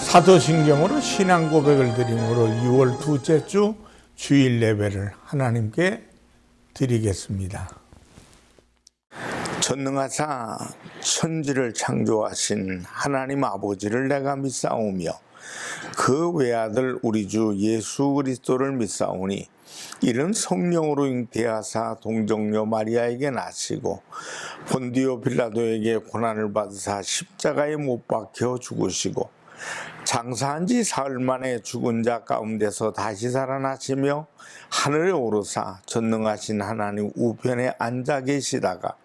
사도신경으로 신앙 고백을 드림으로 6월 둘째 주 주일 예배를 하나님께 드리겠습니다. 전능하사 천지를 창조하신 하나님 아버지를 내가 믿사오며 그 외아들 우리 주 예수 그리스도를 믿사오니 이는 성령으로 잉태하사 동정녀 마리아에게 나시고 본디오 빌라도에게 고난을 받으사 십자가에 못 박혀 죽으시고 장사한 지 사흘 만에 죽은 자 가운데서 다시 살아나시며 하늘에 오르사 전능하신 하나님 우편에 앉아 계시다가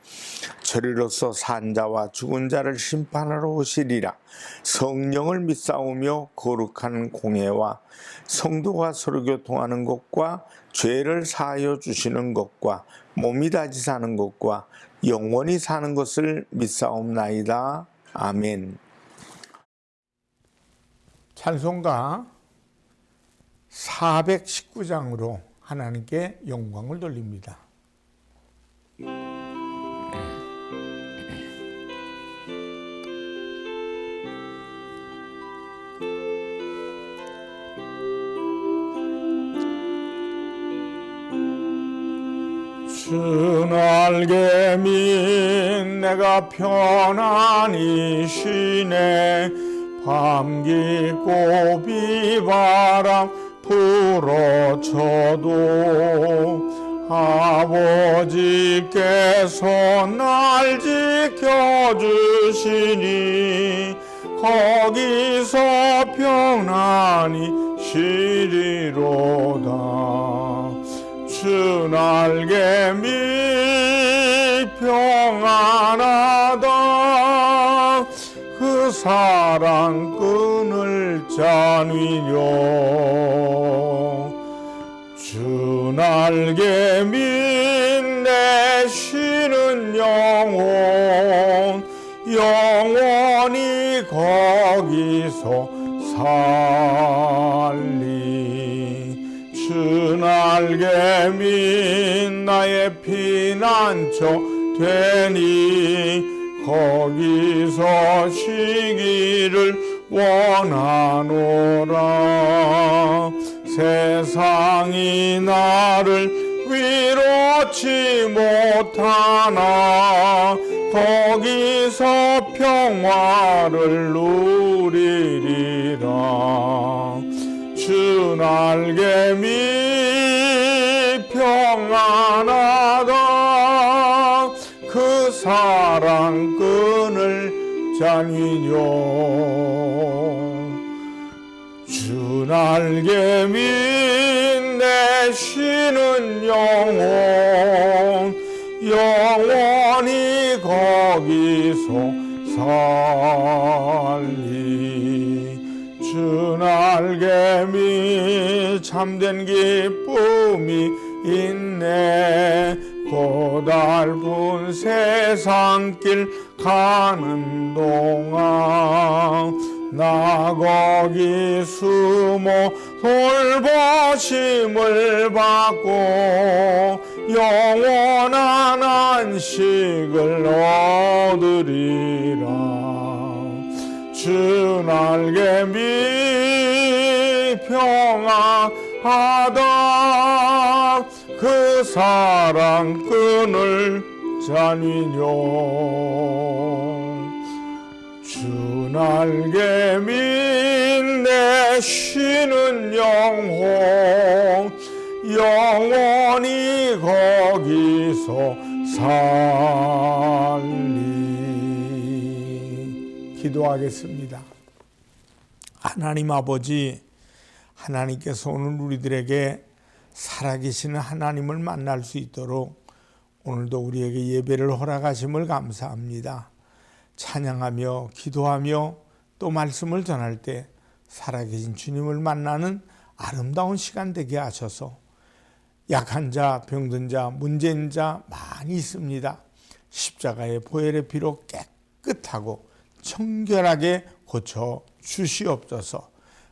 저리로서 산 자와 죽은 자를 심판하러 오시리라. 성령을 믿사오며 거룩한 공회와 성도가 서로 교통하는 것과 죄를 사하여 주시는 것과 몸이 다시 사는 것과 영원히 사는 것을 믿사옵나이다. 아멘. 찬송가 419장으로 하나님께 영광을 돌립니다. 주 날개 민 내가 편안히 쉬네 밤 깊고 비바람 불어쳐도 아버지께서 날 지켜주시니 거기서 평안히 쉬리로다. 주 날개 밑 평안하다. 그 사랑 끈을 짜뉘려. 주 날개 밑 내 쉬는 영혼 영원히 거기서 살리. 주 날개 밑 나의 피난처 되니 거기서 쉬기를 원하노라. 세상이 나를 위로치 못하나 거기서 평화를 누리리라. 주 날개 밑 평안하다. 그 사랑 끈을 짜뉘려. 주 날개 밑 내 쉬는 영혼 영원히 거기서 살리. 주 날개 밑 참된 기쁨이 있네. 고달픈 세상길 가는 동안 나 거기 숨어 돌보심을 받고 영원한 안식을 얻으리라. 주 날개 밑 평안하다. 그 사랑 끈을 짜뉘려. 주 날개 밑 내 쉬는 영혼 영원히 거기서 살리. 기도하겠습니다. 하나님 아버지, 하나님께서 오늘 우리들에게 살아계시는 하나님을 만날 수 있도록 오늘도 우리에게 예배를 허락하심을 감사합니다. 찬양하며 기도하며 또 말씀을 전할 때 살아계신 주님을 만나는 아름다운 시간 되게 하셔서 약한 자, 병든 자, 문제인 자 많이 있습니다. 십자가의 보혈의 피로 깨끗하고 청결하게 고쳐 주시옵소서.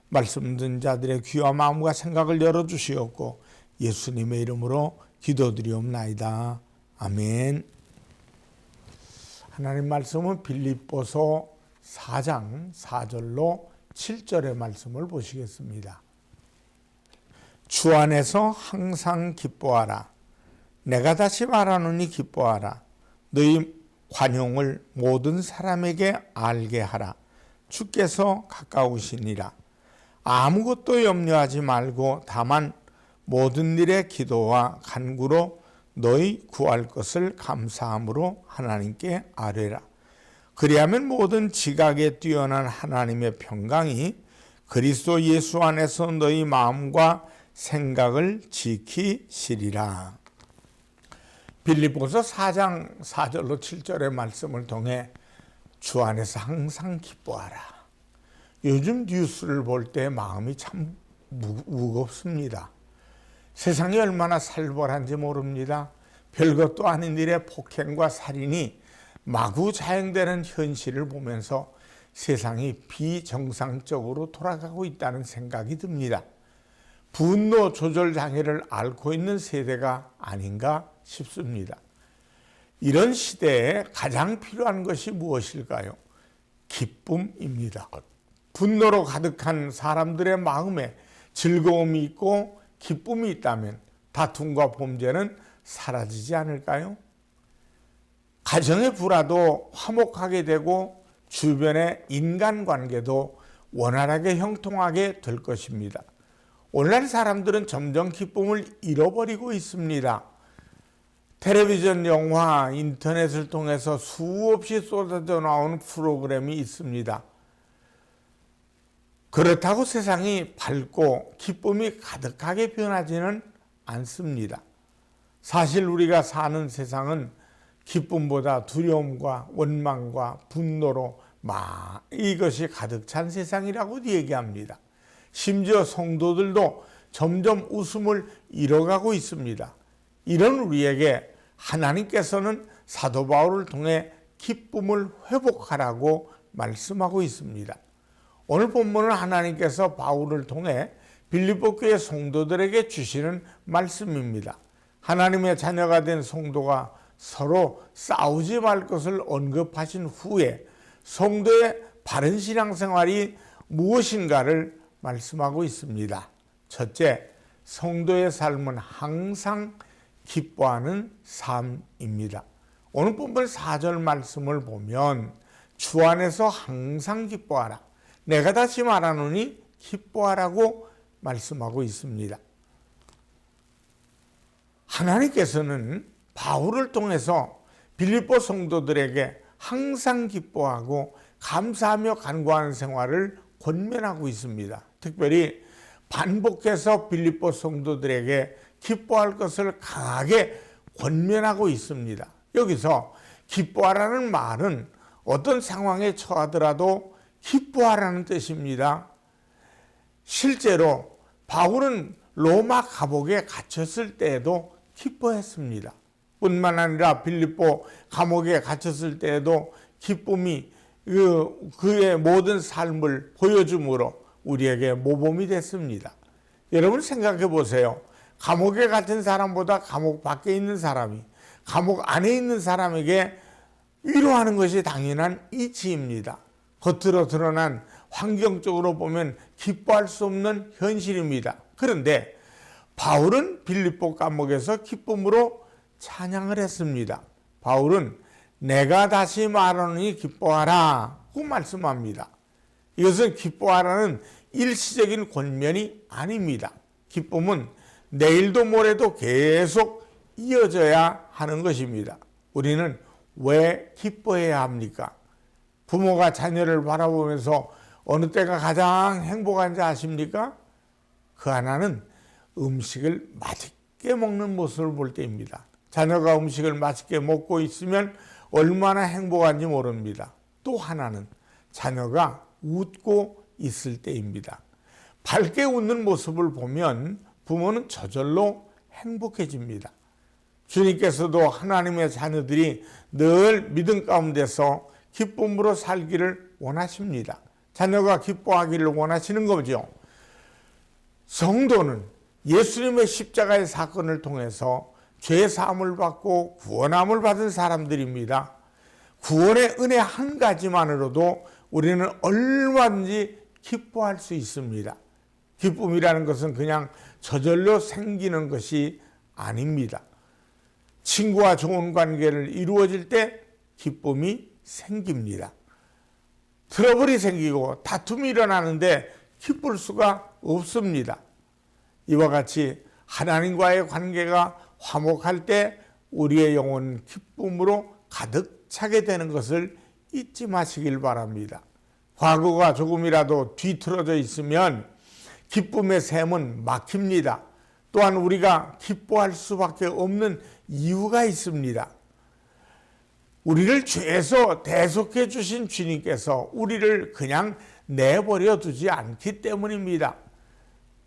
말씀 듣는 자들의 귀와 마음과 생각을 열어주시옵고 예수님의 이름으로 기도드리옵나이다. 아멘. 하나님 말씀은 빌립보서 4장 4절로 7절의 말씀을 보시겠습니다. 주 안에서 항상 기뻐하라. 내가 다시 말하노니 기뻐하라. 너희 관용을 모든 사람에게 알게 하라. 주께서 가까우시니라. 아무것도 염려하지 말고 다만 모든 일에 기도와 간구로 너희 구할 것을 감사함으로 하나님께 아뢰라. 그리하면 모든 지각에 뛰어난 하나님의 평강이 그리스도 예수 안에서 너희 마음과 생각을 지키시리라. 빌립보서 4장 4절로 7절의 말씀을 통해 주 안에서 항상 기뻐하라. 요즘 뉴스를 볼 때 마음이 참 무겁습니다. 세상이 얼마나 살벌한지 모릅니다. 별것도 아닌 일에 폭행과 살인이 마구 자행되는 현실을 보면서 세상이 비정상적으로 돌아가고 있다는 생각이 듭니다. 분노 조절 장애를 앓고 있는 세대가 아닌가 싶습니다. 이런 시대에 가장 필요한 것이 무엇일까요? 기쁨입니다. 분노로 가득한 사람들의 마음에 즐거움이 있고 기쁨이 있다면 다툼과 범죄는 사라지지 않을까요? 가정의 불화도 화목하게 되고 주변의 인간관계도 원활하게 형통하게 될 것입니다. 오늘날 사람들은 점점 기쁨을 잃어버리고 있습니다. 텔레비전, 영화, 인터넷을 통해서 수없이 쏟아져 나오는 프로그램이 있습니다. 그렇다고 세상이 밝고 기쁨이 가득하게 변하지는 않습니다. 사실 우리가 사는 세상은 기쁨보다 두려움과 원망과 분노로 이것이 가득 찬 세상이라고 얘기합니다. 심지어 성도들도 점점 웃음을 잃어가고 있습니다. 이런 우리에게 하나님께서는 사도 바울을 통해 기쁨을 회복하라고 말씀하고 있습니다. 오늘 본문은 하나님께서 바울을 통해 빌립보 교회 성도들에게 주시는 말씀입니다. 하나님의 자녀가 된 성도가 서로 싸우지 말 것을 언급하신 후에 성도의 바른 신앙생활이 무엇인가를 말씀하고 있습니다. 첫째, 성도의 삶은 항상 기뻐하는 삶입니다. 오늘 본문 4절 말씀을 보면 주 안에서 항상 기뻐하라. 내가 다시 말하노니 기뻐하라고 말씀하고 있습니다. 하나님께서는 바울을 통해서 빌립보 성도들에게 항상 기뻐하고 감사하며 간구하는 생활을 권면하고 있습니다. 특별히 반복해서 빌립보 성도들에게 기뻐할 것을 강하게 권면하고 있습니다. 여기서 기뻐하라는 말은 어떤 상황에 처하더라도 기뻐하라는 뜻입니다. 실제로 바울은 로마 감옥에 갇혔을 때에도 기뻐했습니다. 뿐만 아니라 빌립보 감옥에 갇혔을 때에도 기쁨이 그의 모든 삶을 보여줌으로 우리에게 모범이 됐습니다. 여러분 생각해 보세요. 감옥에 갇힌 사람보다 감옥 밖에 있는 사람이 감옥 안에 있는 사람에게 위로하는 것이 당연한 이치입니다. 겉으로 드러난 환경적으로 보면 기뻐할 수 없는 현실입니다. 그런데 바울은 빌립보 감옥에서 기쁨으로 찬양을 했습니다. 바울은 내가 다시 말하노니 기뻐하라고 말씀합니다. 이것은 기뻐하라는 일시적인 권면이 아닙니다. 기쁨은 내일도 모레도 계속 이어져야 하는 것입니다. 우리는 왜 기뻐해야 합니까? 부모가 자녀를 바라보면서 어느 때가 가장 행복한지 아십니까? 그 하나는 음식을 맛있게 먹는 모습을 볼 때입니다. 자녀가 음식을 맛있게 먹고 있으면 얼마나 행복한지 모릅니다. 또 하나는 자녀가 웃고 있을 때입니다. 밝게 웃는 모습을 보면 부모는 저절로 행복해집니다. 주님께서도 하나님의 자녀들이 늘 믿음 가운데서 기쁨으로 살기를 원하십니다. 자녀가 기뻐하기를 원하시는 거죠. 성도는 예수님의 십자가의 사건을 통해서 죄 사함을 받고 구원함을 받은 사람들입니다. 구원의 은혜 한 가지만으로도 우리는 얼마든지 기뻐할 수 있습니다. 기쁨이라는 것은 그냥 저절로 생기는 것이 아닙니다. 친구와 좋은 관계를 이루어질 때 기쁨이 생깁니다. 트러블이 생기고 다툼이 일어나는데 기쁠 수가 없습니다. 이와 같이 하나님과의 관계가 화목할 때 우리의 영혼은 기쁨으로 가득 차게 되는 것을 잊지 마시길 바랍니다. 과거가 조금이라도 뒤틀어져 있으면 기쁨의 샘은 막힙니다. 또한 우리가 기뻐할 수밖에 없는 이유가 있습니다. 우리를 죄에서 대속해 주신 주님께서 우리를 그냥 내버려 두지 않기 때문입니다.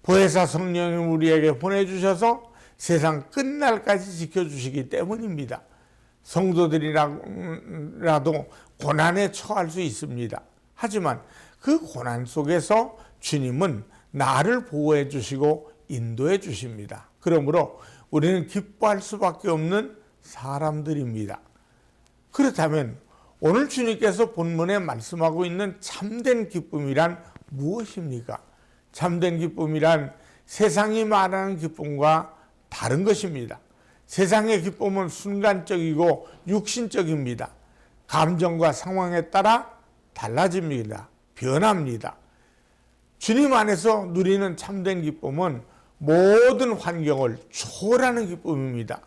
보혜사 성령을 우리에게 보내주셔서 세상 끝날까지 지켜주시기 때문입니다. 성도들이라도 고난에 처할 수 있습니다. 하지만 그 고난 속에서 주님은 나를 보호해 주시고 인도해 주십니다. 그러므로 우리는 기뻐할 수밖에 없는 사람들입니다. 그렇다면 오늘 주님께서 본문에 말씀하고 있는 참된 기쁨이란 무엇입니까? 참된 기쁨이란 세상이 말하는 기쁨과 다른 것입니다. 세상의 기쁨은 순간적이고 육신적입니다. 감정과 상황에 따라 달라집니다. 변합니다. 주님 안에서 누리는 참된 기쁨은 모든 환경을 초월하는 기쁨입니다.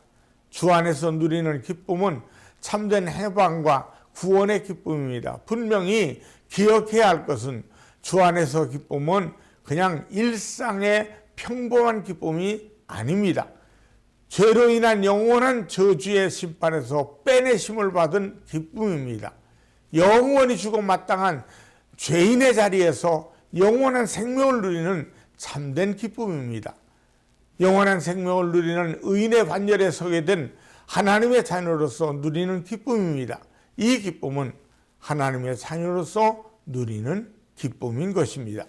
주 안에서 누리는 기쁨은 참된 해방과 구원의 기쁨입니다. 분명히 기억해야 할 것은 주 안에서 기쁨은 그냥 일상의 평범한 기쁨이 아닙니다. 죄로 인한 영원한 저주의 심판에서 빼내심을 받은 기쁨입니다. 영원히 죽어 마땅한 죄인의 자리에서 영원한 생명을 누리는 참된 기쁨입니다. 영원한 생명을 누리는 의인의 반열에 서게 된 하나님의 자녀로서 누리는 기쁨입니다. 이 기쁨은 하나님의 자녀로서 누리는 기쁨인 것입니다.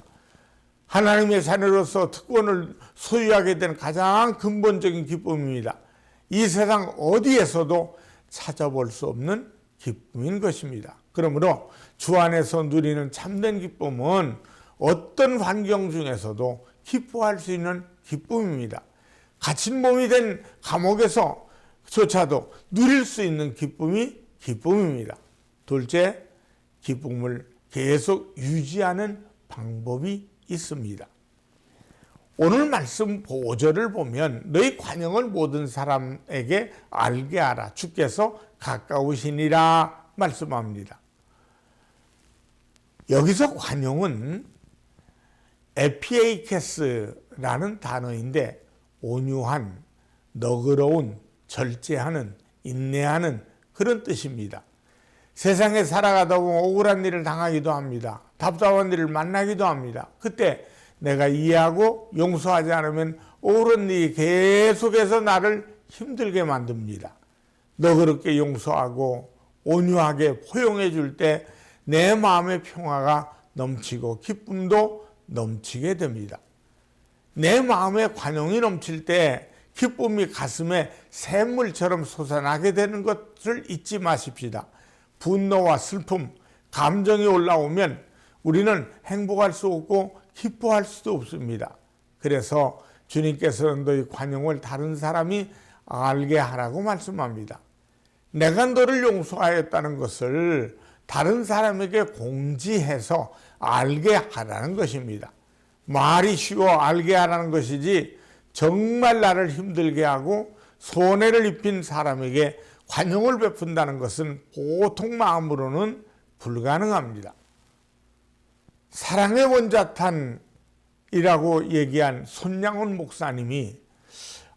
하나님의 자녀로서 특권을 소유하게 된 가장 근본적인 기쁨입니다. 이 세상 어디에서도 찾아볼 수 없는 기쁨인 것입니다. 그러므로 주 안에서 누리는 참된 기쁨은 어떤 환경 중에서도 기뻐할 수 있는 기쁨입니다. 갇힌 몸이 된 감옥에서조차도 누릴 수 있는 기쁨이 기쁨입니다. 둘째, 기쁨을 계속 유지하는 방법이 있습니다. 오늘 말씀 보절을 보면 너희 관용을 모든 사람에게 알게 하라. 주께서 가까우시니라 말씀합니다. 여기서 관용은 에피에이케스라는 단어인데 온유한, 너그러운, 절제하는, 인내하는 그런 뜻입니다. 세상에 살아가다 보면 억울한 일을 당하기도 합니다. 답답한 일을 만나기도 합니다. 그때 내가 이해하고 용서하지 않으면 억울한 일이 계속해서 나를 힘들게 만듭니다. 너그럽게 용서하고 온유하게 포용해 줄 때 내 마음의 평화가 넘치고 기쁨도 넘치게 됩니다. 내 마음에 관용이 넘칠 때 기쁨이 가슴에 샘물처럼 솟아나게 되는 것을 잊지 마십시다. 분노와 슬픔, 감정이 올라오면 우리는 행복할 수 없고 기뻐할 수도 없습니다. 그래서 주님께서는 너희 관용을 다른 사람이 알게 하라고 말씀합니다. 내가 너를 용서하였다는 것을 다른 사람에게 공지해서 알게 하라는 것입니다. 말이 쉬워 알게 하라는 것이지 정말 나를 힘들게 하고 손해를 입힌 사람에게 관용을 베푼다는 것은 보통 마음으로는 불가능합니다. 사랑의 원자탄이라고 얘기한 손양훈 목사님이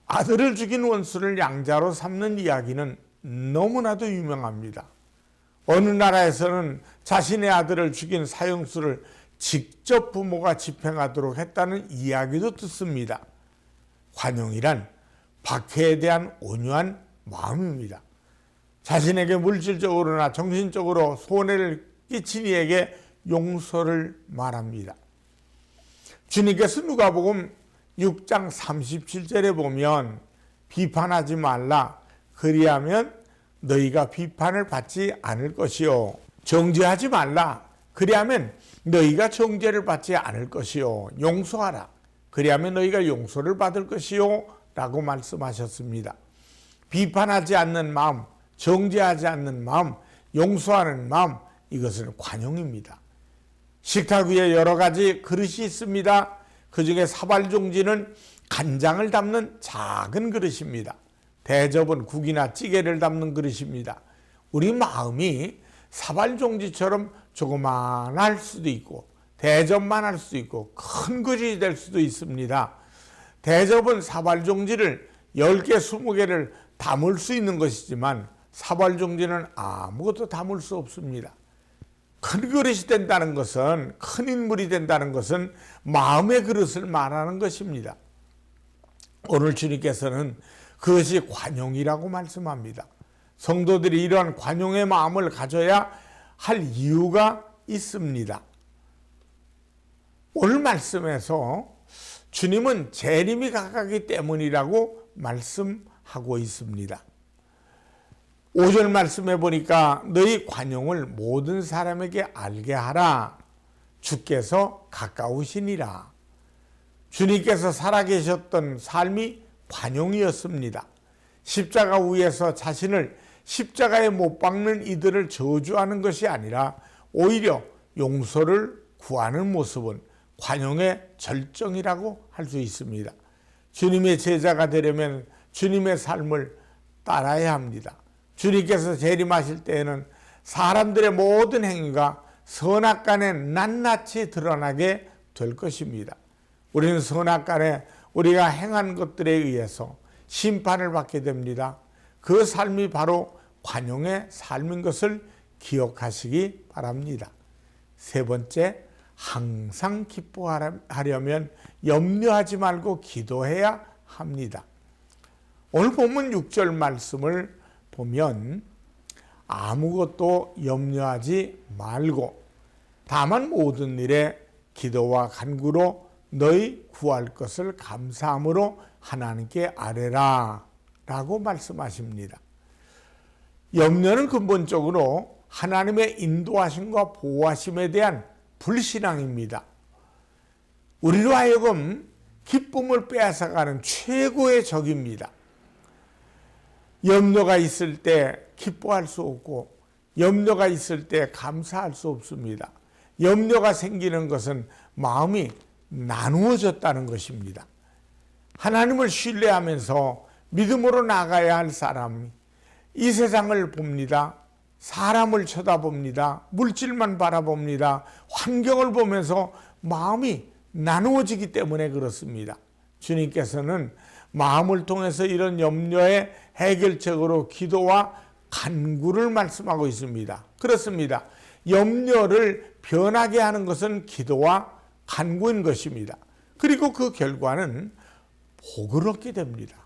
아들을 죽인 원수를 양자로 삼는 이야기는 너무나도 유명합니다. 어느 나라에서는 자신의 아들을 죽인 사형수를 직접 부모가 집행하도록 했다는 이야기도 듣습니다. 관용이란 박해에 대한 온유한 마음입니다. 자신에게 물질적으로나 정신적으로 손해를 끼친 이에게 용서를 말합니다. 주님께서 누가복음 6장 37절에 보면 비판하지 말라. 그리하면 너희가 비판을 받지 않을 것이요. 정죄하지 말라. 그리하면 너희가 정죄를 받지 않을 것이요 용서하라. 그리하면 너희가 용서를 받을 것이요 라고 말씀하셨습니다. 비판하지 않는 마음, 정죄하지 않는 마음, 용서하는 마음, 이것은 관용입니다. 식탁 위에 여러 가지 그릇이 있습니다. 그 중에 사발종지는 간장을 담는 작은 그릇입니다. 대접은 국이나 찌개를 담는 그릇입니다. 우리 마음이 사발종지처럼 조그만할 수도 있고 대접만 할 수도 있고 큰 그릇이 될 수도 있습니다. 대접은 사발종지를 10개, 20개를 담을 수 있는 것이지만 사발종지는 아무것도 담을 수 없습니다. 큰 그릇이 된다는 것은, 큰 인물이 된다는 것은 마음의 그릇을 말하는 것입니다. 오늘 주님께서는 그것이 관용이라고 말씀합니다. 성도들이 이러한 관용의 마음을 가져야 할 이유가 있습니다. 오늘 말씀에서 주님은 재림이 가까이 때문이라고 말씀하고 있습니다. 5절 말씀해 보니까 너희 관용을 모든 사람에게 알게 하라. 주께서 가까우시니라. 주님께서 살아계셨던 삶이 관용이었습니다. 십자가 위에서 자신을 십자가에 못 박는 이들을 저주하는 것이 아니라 오히려 용서를 구하는 모습은 관용의 절정이라고 할 수 있습니다. 주님의 제자가 되려면 주님의 삶을 따라야 합니다. 주님께서 재림하실 때에는 사람들의 모든 행위가 선악간에 낱낱이 드러나게 될 것입니다. 우리는 선악간에 우리가 행한 것들에 의해서 심판을 받게 됩니다. 그 삶이 바로 관용의 삶인 것을 기억하시기 바랍니다. 세 번째, 항상 기뻐하려면 염려하지 말고 기도해야 합니다. 오늘 본문 6절 말씀을 보면 아무것도 염려하지 말고 다만 모든 일에 기도와 간구로 너희 구할 것을 감사함으로 하나님께 아뢰라 라고 말씀하십니다. 염려는 근본적으로 하나님의 인도하심과 보호하심에 대한 불신앙입니다. 우리로 하여금 기쁨을 빼앗아가는 최고의 적입니다. 염려가 있을 때 기뻐할 수 없고 염려가 있을 때 감사할 수 없습니다. 염려가 생기는 것은 마음이 나누어졌다는 것입니다. 하나님을 신뢰하면서 믿음으로 나가야 할 사람이 이 세상을 봅니다. 사람을 쳐다봅니다. 물질만 바라봅니다. 환경을 보면서 마음이 나누어지기 때문에 그렇습니다. 주님께서는 마음을 통해서 이런 염려의 해결책으로 기도와 간구를 말씀하고 있습니다. 그렇습니다. 염려를 변하게 하는 것은 기도와 간구인 것입니다. 그리고 그 결과는 복을 얻게 됩니다.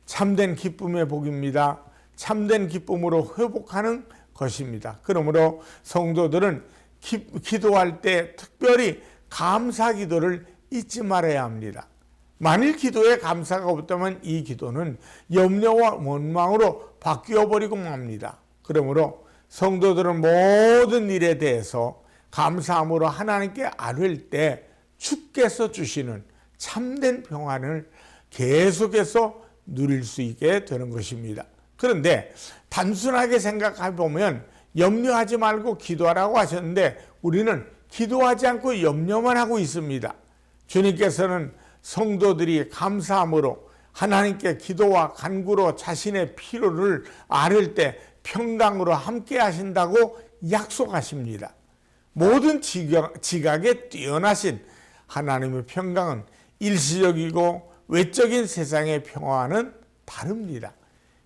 참된 기쁨의 복입니다. 참된 기쁨으로 회복하는 것입니다. 그러므로 성도들은 기도할 때 특별히 감사 기도를 잊지 말아야 합니다. 만일 기도에 감사가 없다면 이 기도는 염려와 원망으로 바뀌어 버리고 맙니다. 그러므로 성도들은 모든 일에 대해서 감사함으로 하나님께 아뢰일 때 주께서 주시는 참된 평안을 계속해서 누릴 수 있게 되는 것입니다. 그런데 단순하게 생각해 보면 염려하지 말고 기도하라고 하셨는데 우리는 기도하지 않고 염려만 하고 있습니다. 주님께서는 성도들이 감사함으로 하나님께 기도와 간구로 자신의 필요를 아뢰을 때 평강으로 함께 하신다고 약속하십니다. 모든 지각에 뛰어나신 하나님의 평강은 일시적이고 외적인 세상의 평화는 다릅니다.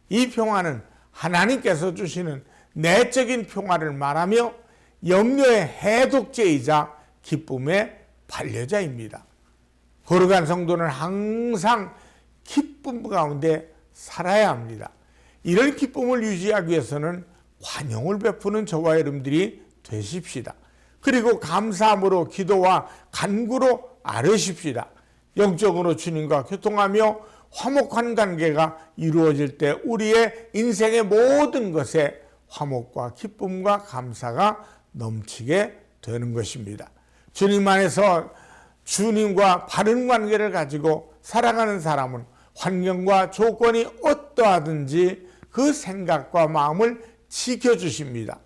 이 평화는 하나님께서 주시는 내적인 평화를 말하며 염려의 해독제이자 기쁨의 반려자입니다. 거룩한 성도는 항상 기쁨 가운데 살아야 합니다. 이런 기쁨을 유지하기 위해서는 관용을 베푸는 저와 여러분들이 되십시다. 그리고 감사함으로 기도와 간구로 아뢰십시다. 영적으로 주님과 교통하며 화목한 관계가 이루어질 때 우리의 인생의 모든 것에 화목과 기쁨과 감사가 넘치게 되는 것입니다. 주님 안에서 주님과 바른 관계를 가지고 살아가는 사람은 환경과 조건이 어떠하든지 그 생각과 마음을 지켜주십니다.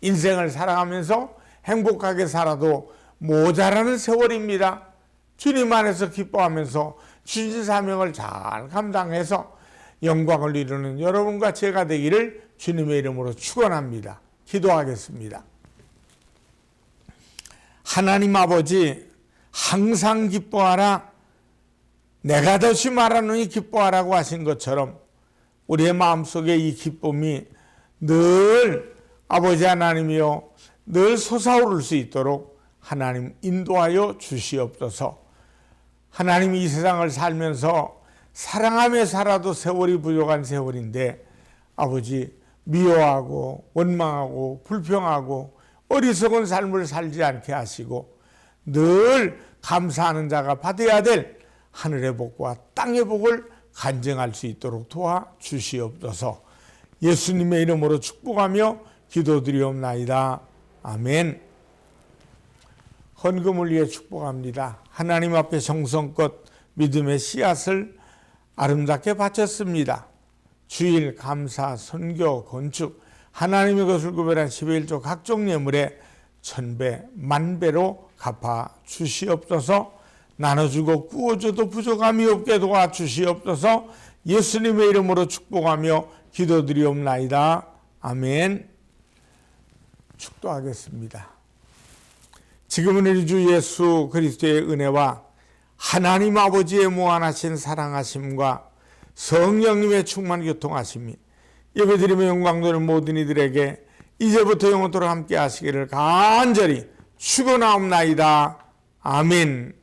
인생을 살아가면서 행복하게 살아도 모자라는 세월입니다. 주님 안에서 기뻐하면서 주신 사명을 잘 감당해서 영광을 이루는 여러분과 제가 되기를 주님의 이름으로 축원합니다. 기도하겠습니다. 하나님 아버지, 항상 기뻐하라, 내가 덧이 말하노니 기뻐하라고 하신 것처럼 우리의 마음속에 이 기쁨이 늘 아버지 하나님이여 늘 솟아오를 수 있도록 하나님 인도하여 주시옵소서. 하나님, 이 세상을 살면서 사랑하며 살아도 세월이 부족한 세월인데 아버지, 미워하고 원망하고 불평하고 어리석은 삶을 살지 않게 하시고 늘 감사하는 자가 받아야 될 하늘의 복과 땅의 복을 간증할 수 있도록 도와주시옵소서. 예수님의 이름으로 축복하며 기도드리옵나이다. 아멘. 헌금을 위해 축복합니다. 하나님 앞에 정성껏 믿음의 씨앗을 아름답게 바쳤습니다. 주일, 감사, 선교, 건축, 하나님의 것을 구별한 11조 각종 예물에 1000배, 만배로 갚아 주시옵소서. 나눠주고 구워줘도 부족함이 없게 도와주시옵소서. 예수님의 이름으로 축복하며 기도드리옵나이다. 아멘. 축도하겠습니다. 지금은 우리 주 예수 그리스도의 은혜와 하나님 아버지의 무한하신 사랑하심과 성령님의 충만 교통하심이 예배드리며 영광 돌리는 모든 이들에게 이제부터 영원토록 함께 하시기를 간절히 축원하옵나이다. 아멘.